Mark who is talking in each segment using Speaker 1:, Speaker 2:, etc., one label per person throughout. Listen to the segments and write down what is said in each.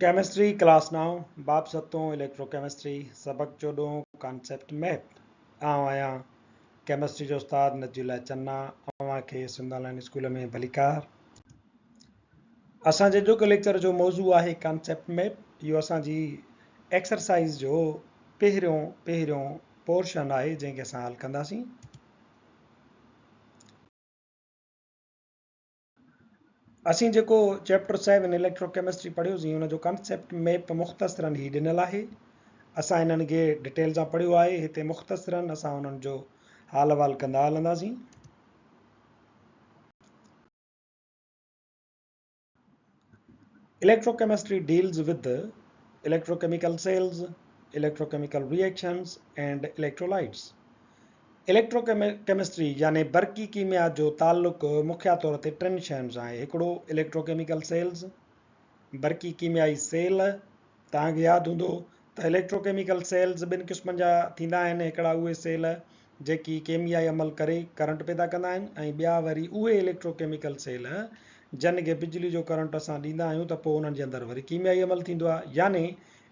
Speaker 1: Chemistry class 9 बाब 7 electrochemistry सबक 14 concept map आउं आहियां केमिस्ट्री जो उस्ताद नजीला चन्ना अव्हां खे सिंध लाइन स्कूल में भलीकार। असांजे अॼोके लेक्चर जो मौज़ू आहे कॉन्सेप्ट मैप। इहो असांजी एक्सरसाइज़ जो पहिरियों पोर्शन आहे जंहिंखे असां हल कंदासीं। असीं जेको चैप्टर 7 इलेक्ट्रोकेमिस्ट्री पढ़ियोसीं हुन जो कॉन्सेप्ट मैप मुख़्तसरन ही ॾिनल आहे। असां हिननि खे डिटेल सां पढ़ियो आहे। हिते मुख़्तसरन असां हुननि जो हाल अहवाल कंदा हलंदासीं। Electrochemistry deals with the electrochemical cells, electrochemical reactions and electrolytes. Electrochemistry यानी बरकी कीमिया जो ताल्लुक मुख्य तौर ते टिनि शयुनि सां आहे। हिकिड़ो इलेक्ट्रोकेमिकल सेल्स, बरकी कीमियाई सेल। तव्हांखे यादि हूंदो त इलेक्ट्रोकेमिकल सेल्स ॿिनि क़िस्मनि जा थींदा आहिनि। हिकिड़ा उहे सेल जेकी केमियाई अमल करे करंट पैदा कंदा आहिनि ऐं ॿिया वरी उहे इलेक्ट्रोकेमिकल सेल जन खे बिजली जो करंट असां ॾींदा आहियूं त पोइ उन्हनि जे अंदरि वरी कीमियाई अमल थींदो आहे। यानी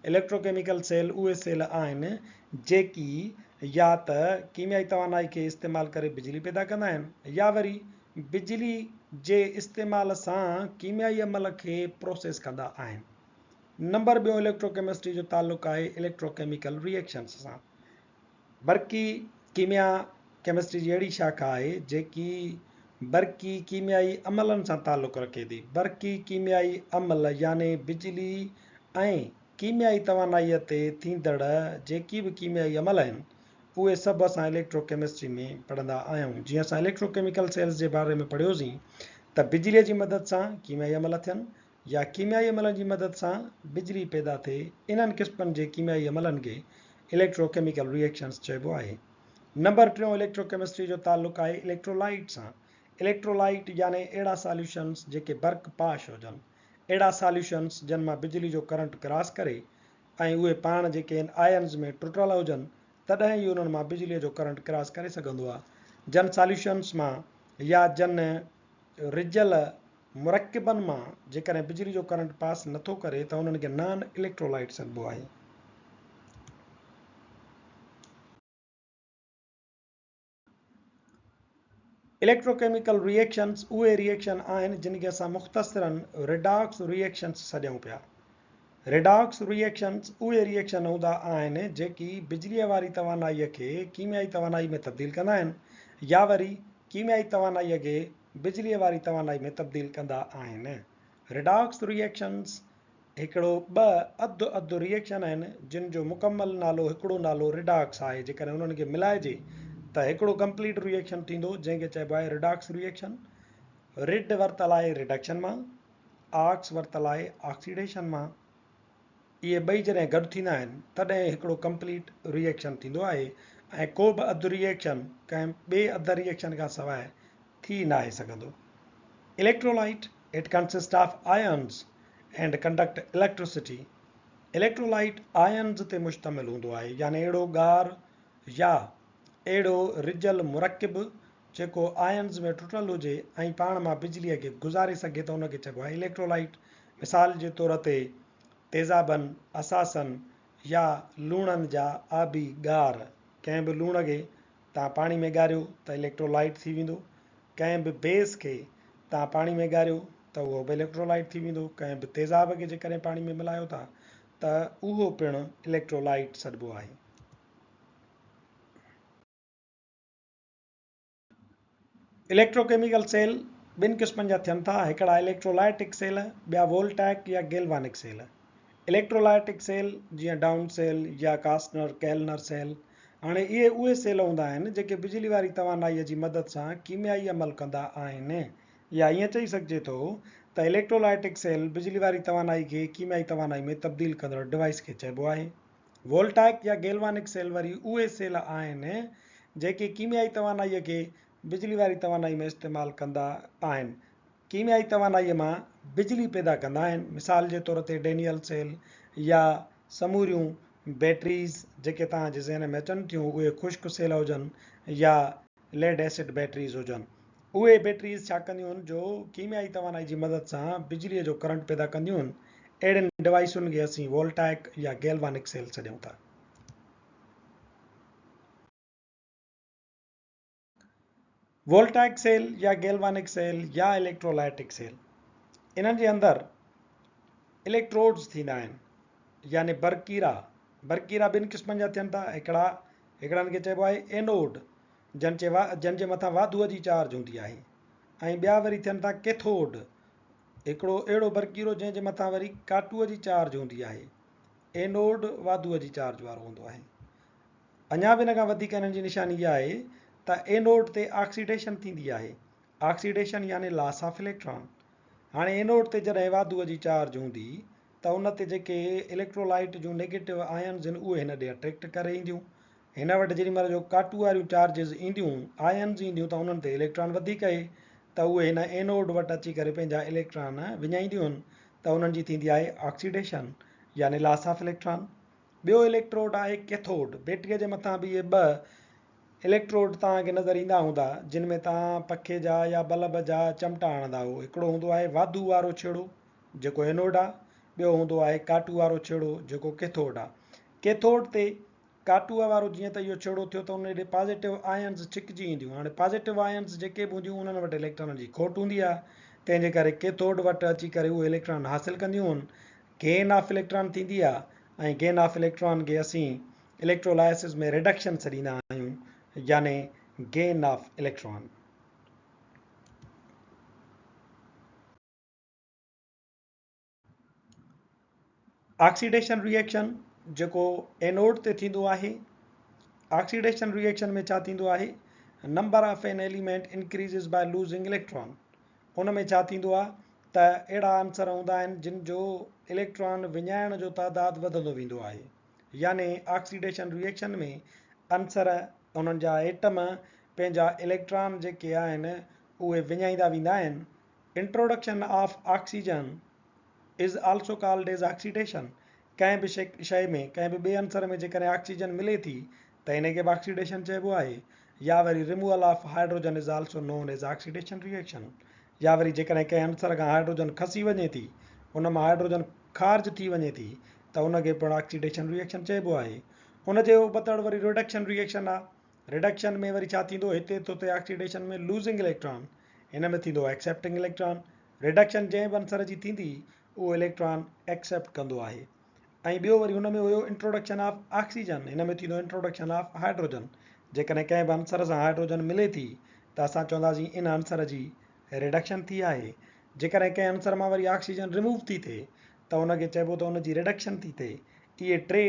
Speaker 1: इलेक्ट्रोकेमिकल सेल उहे सेल आहिनि जेकी या त कीमियाई तवानाई खे इस्तेमालु करे बिजली पैदा कंदा आहिनि या वरी बिजली जे इस्तेमाल सां कीमियाई अमल खे प्रोसेस कंदा आहिनि। नंबर ॿियो इलेक्ट्रोकेमिस्ट्री जो ताल्लुक़ु आहे इलेक्ट्रोकेमिकल रिएक्शन्स सां। बरकी कीमिया केमिस्ट्री जी अहिड़ी शाखा आहे जेकी बरकी कीमियाई अमलनि सां ताल्लुक़ु रखे थी। बरकी कीमियाई अमल यानी बिजली ऐं कीमियाई तवानाईअ ते थींदड़ जेकी बि कीमियाई अमल आहिनि उहे सभु असां इलेक्ट्रोकेमिस्ट्री में पढ़ंदा आहियूं। जीअं असां इलेक्ट्रोकेमिकल सेल्स जे बारे में पढ़ियोसीं त बिजलीअ जी मदद सां कीमियाई अमल थियनि या कीमियाई अमलनि जी मदद सां बिजली पैदा थिए। इन्हनि क़िस्मनि जे कीमियाई अमलनि खे इलेक्ट्रोकेमिकल रिएक्शन्स चइबो आहे। नंबर 3 इलेक्ट्रोकेमिस्ट्री जो ताल्लुक़ु आहे इलेक्ट्रोलाइट सां। इलेक्ट्रोलाइट यानी अहिड़ा सॉल्यूशन्स जेके बर्क़ पाश हुजनि, अहिड़ा सॉल्यूशन्स जिन मां बिजली जो करंट क्रॉस करे ऐं उहे पाण जेके आहिनि आयन्स में टुटल हुजनि तॾहिं ई उन्हनि मां बिजलीअ जो करंट क्रॉस करे सघंदो आहे। जन सॉल्यूशन्स मां या जन रिजल मुरकबनि मां जेकॾहिं बिजली जो करंट पास नथो करे त उन्हनि खे नॉन इलेक्ट्रोलाइट सॾिबो आहे। इलेक्ट्रोकेमिकल रिएक्शन्स उहे रिएक्शन आहिनि जिन खे असां मुख़्तसरन रिडॉक्स रिएक्शन्स सॾियूं पिया। रिडॉक्स रिएक्शन्स उहे रिएक्शन हूंदा आहिनि जेकी बिजलीअ वारी तवानाईअ खे कीमियाई तवानाई में तब्दील कंदा आहिनि या वरी कीमियाई तवानाईअ खे बिजलीअ वारी तवानाई में तब्दील कंदा आहिनि। रिडॉक्स रिएक्शन्स हिकिड़ो अधु अधु रिएक्शन आहिनि जिन जो मुकमल नालो हिकिड़ो नालो रिडॉक्स आहे। जेकॾहिं उन्हनि खे मिलाइजे त हिकिड़ो कंप्लीट रिएक्शन थींदो जंहिंखे चइबो आहे रिडॉक्स रिएक्शन। रिड वरितल आहे रिडक्शन मां, ऑक्स वरितल आहे ऑक्सीडेशन मां। इहे ॿई जॾहिं गॾु थींदा आहिनि तॾहिं हिकिड़ो कंप्लीट रिएक्शन थींदो आहे ऐं को बि अधु रिएक्शन कंहिं ॿिए अधु रिएक्शन खां सवाइ थी न आहे सघंदो। Electrolyte it consist of ions and conduct electricity. Electrolyte ions ते मुश्तमिल हूंदो आहे यानी अहिड़ो ॻार या अहिड़ो रिजल मुरकब जेको आयन्स में टुटल हुजे ऐं पाण मां बिजलीअ खे गुज़ारे सघे त उनखे चइबो आहे इलेक्ट्रोलाइट। मिसाल जे तौर ते तेज़ाबनि, असासनि या लूणनि जा आबी ॻार। कंहिं बि लूण खे तव्हां पाणी में ॻारियो त इलेक्ट्रोलाइट थी वेंदो। कंहिं बि बेस खे तव्हां पाणी में ॻारियो त उहो बि इलेक्ट्रोलाइट थी वेंदो। कंहिं बि तेज़ाब खे जेकॾहिं पाणी में मिलायो था त उहो पिणु इलेक्ट्रोलाइट सॾिबो आहे। इलेक्ट्रोकेमिकल सेल ॿिनि क़िस्मनि जा थियनि था। हिकिड़ा इलेक्ट्रोलाइटिक सेल, ॿिया वोल्टैक या गैल्वानिक सेल। इलेक्ट्रोलाइटिक सेल जीअं डाउन सेल या कास्नर कैलनर सेल, हाणे इहे उहे सेल हूंदा आहिनि जेके बिजली वारी तवानाईअ जी मदद सां कीमियाई अमल कंदा आहिनि। या ईअं चई सघिजे थो त इलेक्ट्रोलाइटिक सेल बिजली वारी तवानाई खे कीमियाई तवानाई में तब्दील कंदड़ डिवाइस खे चइबो आहे। वोल्टैक या गैल्वानिक सेल वरी उहे सेल आहिनि जेके कीमियाई तवानाईअ खे बिजली वारी तवानाई में इस्तेमालु कंदा आहिनि, कीमियाई तवानाईअ मां बिजली पैदा कंदा आहिनि। मिसाल जे तौर ते डेनियल सेल या समूरियूं बैटरीज़ जेके तव्हांजे ज़हन में अचनि थियूं उहे ख़ुश्क सेल हुजनि या लेड एसिड बैटरीज़ हुजनि। उहे बैटरीज़ छा कंदियूं आहिनि जो कीमियाई तवानाई जी मदद सां बिजलीअ जो करंट पैदा कंदियूं आहिनि। अहिड़ियुनि डिवाइसुनि खे असीं वोल्टाइक या गैल्वानिक सेल सॾूं था। वोल्टाइक सेल या गैल्वानिक सेल या इलेक्ट्रोलाइटिक सेल, इन्हनि जे अंदरि इलेक्ट्रोड्स थींदा आहिनि, यानी बरकीरा ॿिनि क़िस्मनि जा थियनि था। हिकिड़नि खे चइबो आहे एनोड, जंहिंजे मथां वाधूअ जी चार्ज हूंदी आहे, ऐं ॿिया वरी थियनि था कैथोड, हिकिड़ो अहिड़ो बरकीरो जंहिंजे मथां वरी काटूअ जी चार्ज हूंदी आहे। एनोड वाधूअ जी चार्ज वारो हूंदो आहे। अञा बि हिन खां वधीक हिननि जी निशानी इहा आहे त एनोड ते ऑक्सीडेशन थींदी आहे। ऑक्सीडेशन यानी लॉस ऑफ इलेक्ट्रॉन। हाणे एनोड ते जॾहिं वाधूअ जी चार्ज हूंदी त उन ते जेके इलेक्ट्रोलाइट जूं नेगेटिव आयन्स आहिनि उहे हिन ॾे अट्रैक्ट करे ईंदियूं। हिन वटि जेॾी महिल जो काटू वारियूं चार्जिस ईंदियूं, आयन्स ईंदियूं, त उन्हनि ते इलेक्ट्रॉन वधीक आहे, त उहे हिन एनोड वटि अची करे पंहिंजा इलेक्ट्रॉन विञाईंदियूं आहिनि, त उन्हनि जी थींदी आहे ऑक्सीडेशन यानी लॉस ऑफ इलेक्ट्रॉन। ॿियो इलेक्ट्रोड आहे कैथोड। बैटरीअ जे मथां बि इहे ॿ इलेक्ट्रोड तव्हांखे नज़र ईंदा हूंदा, जिन में तव्हां पखे जा या बल्ब जा चमटा हणंदा हो। हिकिड़ो हूंदो आहे वाधू वारो छेड़ो जेको एनोड आहे, ॿियो हूंदो आहे काटू वारो छेड़ो जेको कैथोड आहे। कैथोड ते काटूअ वारो जीअं त इहो छेड़ो थियो त उन ॾे पॉज़िटिव आयन्स छिकिजी ईंदियूं। हाणे पॉज़िटिव आयन्स जेके बि हूंदियूं उन्हनि वटि इलेक्ट्रॉन जी खोट हूंदी आहे, तंहिंजे करे कैथोड वटि अची करे उहे इलेक्ट्रॉन हासिलु कंदियूं आहिनि। गेन ऑफ इलेक्ट्रॉन थींदी आहे, ऐं गेन ऑफ इलेक्ट्रॉन खे असीं इलेक्ट्रोलाइसिस में रिडक्शन छॾींदा आहियूं, यानी gain of electron. Oxidation reaction जेको एनोड ते थींदो आहे, ऑक्सीडेशन रिएक्शन में छा थींदो आहे, number of an element increases by losing electron. उन में छा थींदो आहे त अहिड़ा आंसर हूंदा आहिनि जिन जो इलेक्ट्रॉन विञाइण जो तादादु वधंदो वेंदो आहे। यानी ऑक्सीडेशन रिएक्शन में आंसर उन्हनि जा एटम पंहिंजा इलेक्ट्रॉन जेके आहिनि उहे विञाईंदा वेंदा आहिनि। Introduction of oxygen is also called as oxidation. कंहिं बि शइ में, कंहिं बि ॿिए आंसर में जेकॾहिं ऑक्सीजन मिले थी त इनखे बि ऑक्सीडेशन चइबो आहे। या वरी removal of hydrogen is also known as oxidation reaction. या वरी जेकॾहिं कंहिं आंसर खां हाइड्रोजन खसी वञे थी, उन मां हाइड्रोजन ख़ारिज थी वञे थी, त उनखे पिणु ऑक्सीडेशन रिएक्शन चइबो आहे। उन जे बतौर वरी रिडक्शन रिएक्शन आहे। रिडक्शन में वरी छा थींदो, हिते तो ते ऑक्सीडेशन में लूज़िंग इलेक्ट्रॉन, हिन में थींदो एक्सेप्टिंग इलेक्ट्रॉन। रिडक्शन जंहिं बि आंसर जी थींदी उहो इलेक्ट्रॉन एक्सेप्ट कंदो आहे। ऐं ॿियो वरी हुन में हुयो इंट्रोडक्शन ऑफ ऑक्सीजन, हिन में थींदो इंट्रोडक्शन ऑफ हाइड्रोजन। जेकॾहिं कंहिं बि आंसर सां हाइड्रोजन मिले थी त असां चवंदासीं इन आंसर जी रिडक्शन थी आहे। जेकॾहिं कंहिं आंसर मां वरी ऑक्सीजन रिमूव थी थिए त उनखे चइबो त उनजी रिडक्शन थी थिए। इहे टे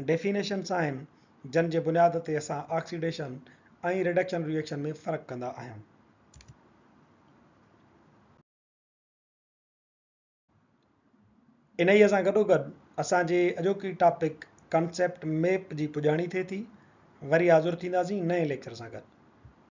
Speaker 1: डेफिनेशन्स आहिनि जिन जे बुनियाद ते असां ऑक्सीडेशन ऐं रिडक्शन रिएक्शन में फ़र्क़ु कंदा आहियूं। इन ई सां गॾोगॾु असांजे अॼोकी टॉपिक कंसेप्ट मैप जी पुॼाणी थिए थी। वरी हाज़ुर थींदासीं नए लेक्चर सां गॾु।